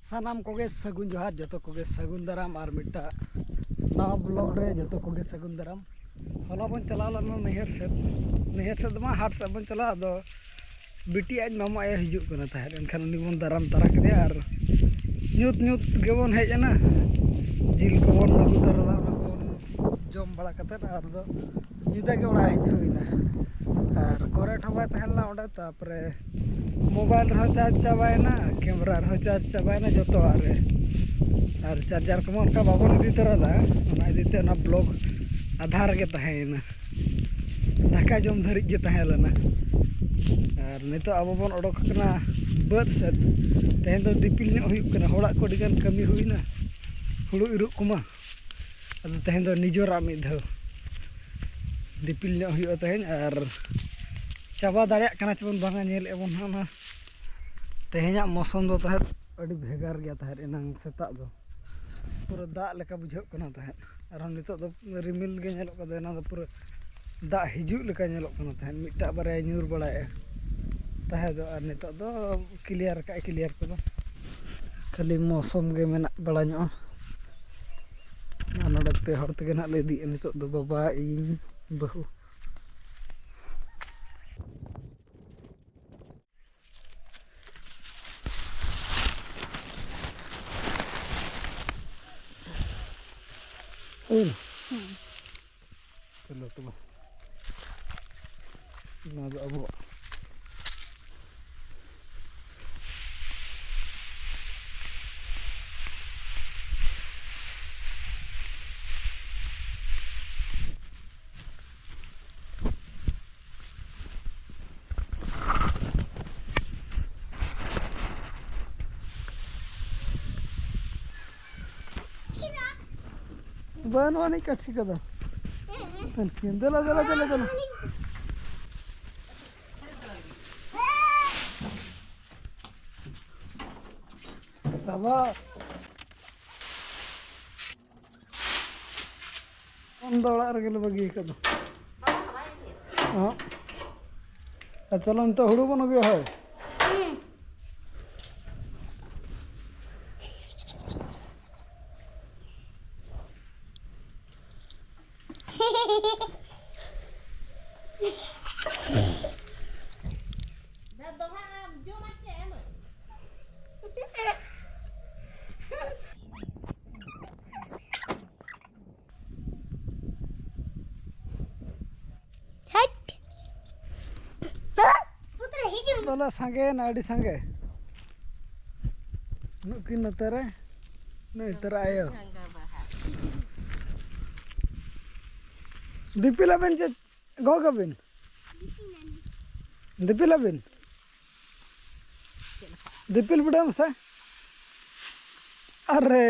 सानाम कोगे सगुन जोहार जो कोगे सगुन दाराम और मिट्टा नवा ब्लॉग रे जो कोगे सगुन दाराम हला बन चला लना नहर से मा हाट से बन चला दो बिटी आज मामा आया हिजुक कना ताहे एनखान उनी बन दाराम तारा केदे और न्यूत न्यूत गेबन हेजना जिल को बन लागू तारा ना बन जम बड़ा कते और दो निदा के ओड़ा हेज होइना और करे ठबा तहलना ओडा तापरे मोबाइल रहा चार्ज चाबायना कैमरा रहा चार्ज चाबायना जो तो और चार्जर को उनका बाबन इदी तरला ओना इदीते ओना ब्लॉग आधार के तहेना दाका जम धरिक के तहेलना और नितो अब बन ओडक कना बर्ड सेट तेहन दो दिपिल न हुई कना होड़ा को डिगन कमी हुईना हुड़ु इरुक कुमा अद तेहन दो निजोरा मिद धो दिपिल न हुई तेहन और चाबा दाड़िया कना चबन बांगा नेल एबन हाना तेहना मौसम दो तहत अड़ी भेगार गया तहत एनांग सेता दो पूरा दाग लेका बुझाव कना तहत और नितो दो रिमिल गे नेलो कदे ना दो पूरा दाग हिजुक लेका नेलो कना तहत मिटा बारे न्यूर बड़ाए तहे दो और नितो दो क्लियर का क्लियर को खाली मौसम गे मेना बड़ा नो नोडे पे हर तगे ना ले दी नितो दो बाबा इन बहु चलो तुम ना दो अब बनवानी कठी कदा चला चला चला चला सवा दौड़ा रगे बगी कदा हाँ चलो तो हुड़ू बन गया है बोला संगे ना अड़ी संगे नुकिन नतरे नहीं तरा आयो दीपिला बेन चे गोगा बेन दीपिला बेन दीपिल बुढ़ा सा अरे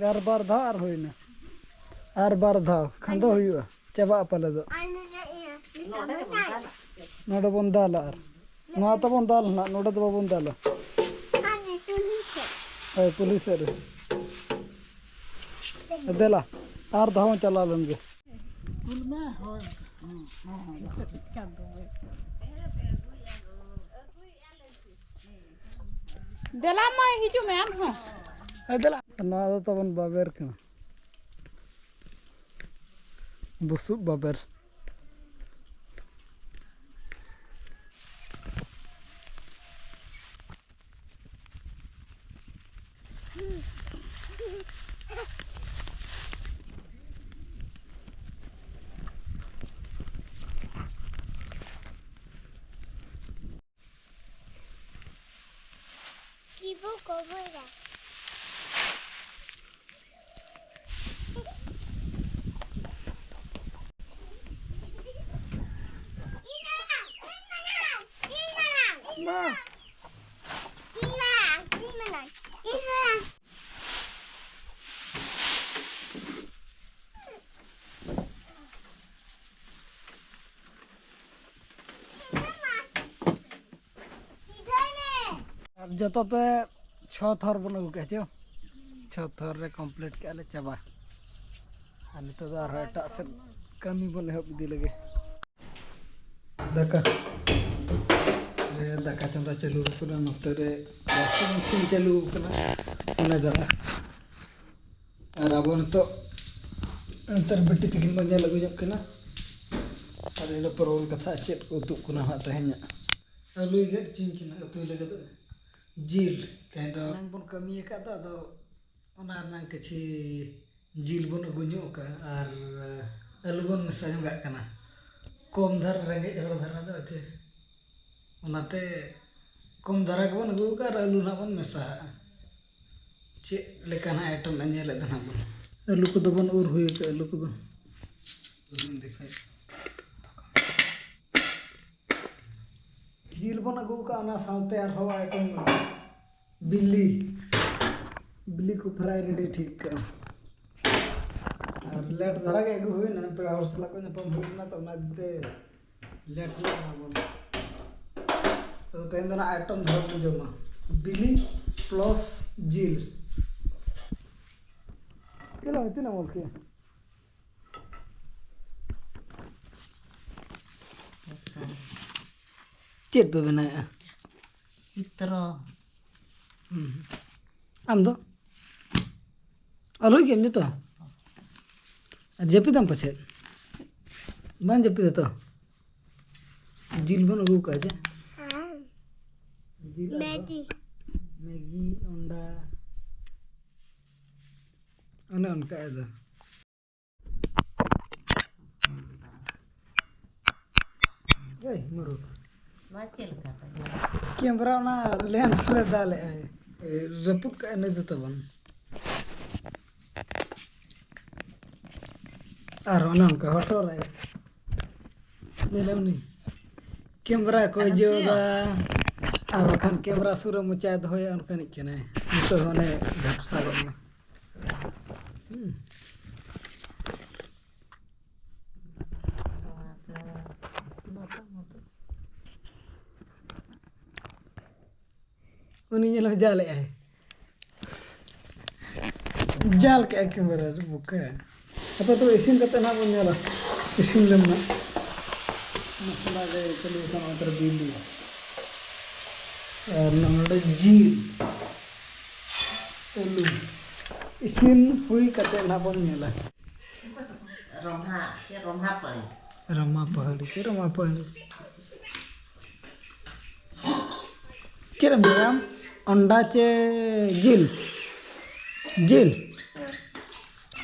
आर बार धा आर होइना आर बार धा खंदो हुआ चाबा पले दो नोडे बन दाल आर नो तो बन दाल ना नोडे तो बन दाल है पुलिस रे देला आर धाव चला लंगे कुल में हो देला मा हिजु में हम हो देला ना तो बन बाबेर कना बुसु बाबर Nah. जतोते 6 थर बन अगू के 6 थर रे कंप्लीट के ले चाबा आ नितो दो आरो एटा से कमी बन एहब इदी लगे दाका रे दाका चंदा चालू कना नते रे वॉशिंग मशीन चालू कना ओने दरा और अब नितो अंतर बेटी तकिन बन जा लगो जब कना और इन परवल कथा चेत को उतु कना हा तहेnya आलू गेट चिन किना उतु लगे तो जील कहीं तो नंग बन कमी का तो ओना नंग किछि जील बन गुन्यो का और आलू बन मेसा जंगा कना कम धर रेंगे हड़ धरा दो अथे ओनाते कम धरा के बन अगू का आलू ना बन मेसा चे लेकाना आइटम नेले दना बन आलू को बन उर हुई के आलू को दिखाई जील बन अगू का ना साउते और हो आइटम बिल्ली बिल्ली को फ्राई रेडी ठीक का और लेट धरा के अगू हुई ना पे और सला को पम हुई ना तो ना दे लेट ना बन तो तेन दना आइटम धर को जमा बिल्ली प्लस जील केला इतना मोल के चेत पे बनाया चित्र आम दो आलू के तो जपी दम पछे बन जपी तो जिल बन अगू का जे मैगी अंडा अने उनका है ए मरो कैमरा ना लेंस ले डाले रपुट का नहीं देता बन और उनका हटो रहे ले नहीं कैमरा को जो दा और खान कैमरा सुर मुचाद होया उनका नहीं केने तो होने घटसा बन उन्हीं ने जाल है जाल के कैमरा बुक है अब तो इसिन कते ना बन जाला इसिन लेना मसाला दे चलो टमाटर बिल्ली और नंबर जील आलू इसिन हुई कते ना बन जाला रमा पहाड़ी के रमा पहाड़ी चेरम बेराम अंडा चे जील जील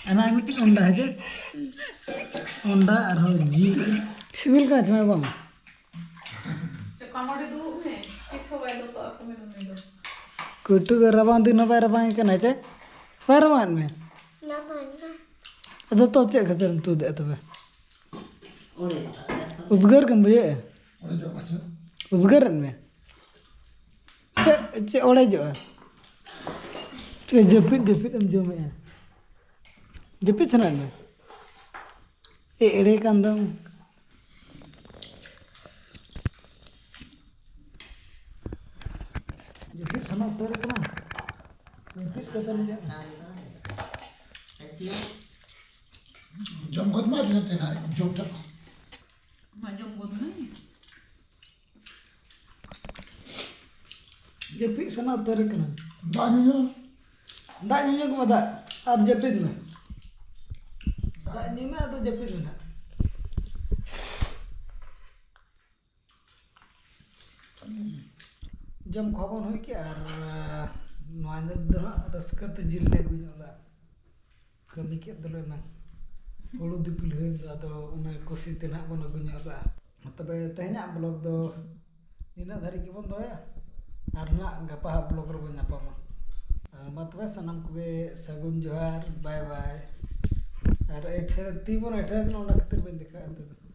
अना मिट्टी अंडा है जे अंडा और जील सिविल का जमा बम कुटु के रबान दिन बाय रबान के ना चे परमान में ना पान तो चे खतर तू दे तबे उद्गर कम भे उद्गर में चे ओड़े जो चे जपित जपित हम जो में जपित ना में ए एड़े कांदम जपित सना तोरे कना जपित कतन जा जम खुद मार लेते ना जोटा जपित सना तोरे कना दानियो दानियो को बता और जपित में दानी में तो जपित में जम खबन हुई के और नवाने दरा रसकत जिले गुजला कमी के दले ना हुड़ू दिपिल हुई तो उन्हें कुसी तेना बन गुजला तबे तेहना ब्लॉग दो इना धारी के बन दोया और ना गपा ब्लॉग रो बन नापामा। ᱢᱟ ᱛᱚᱵᱮ ᱥᱟᱱᱟᱢ ᱠᱚᱜᱮ ᱥᱟᱹᱜᱩᱱ ᱡᱚᱦᱟᱨ ᱵᱟᱭ ᱵᱟᱭ ᱟᱨ ᱛᱤ ᱵᱚᱱ ᱮᱴᱷᱮ ᱚᱱᱟ ᱠᱷᱟᱹᱛᱤᱨ ᱵᱟᱹᱧ ᱫᱮᱠᱷᱟᱜᱼᱟ ᱱᱤᱛᱚᱜ ᱫᱚ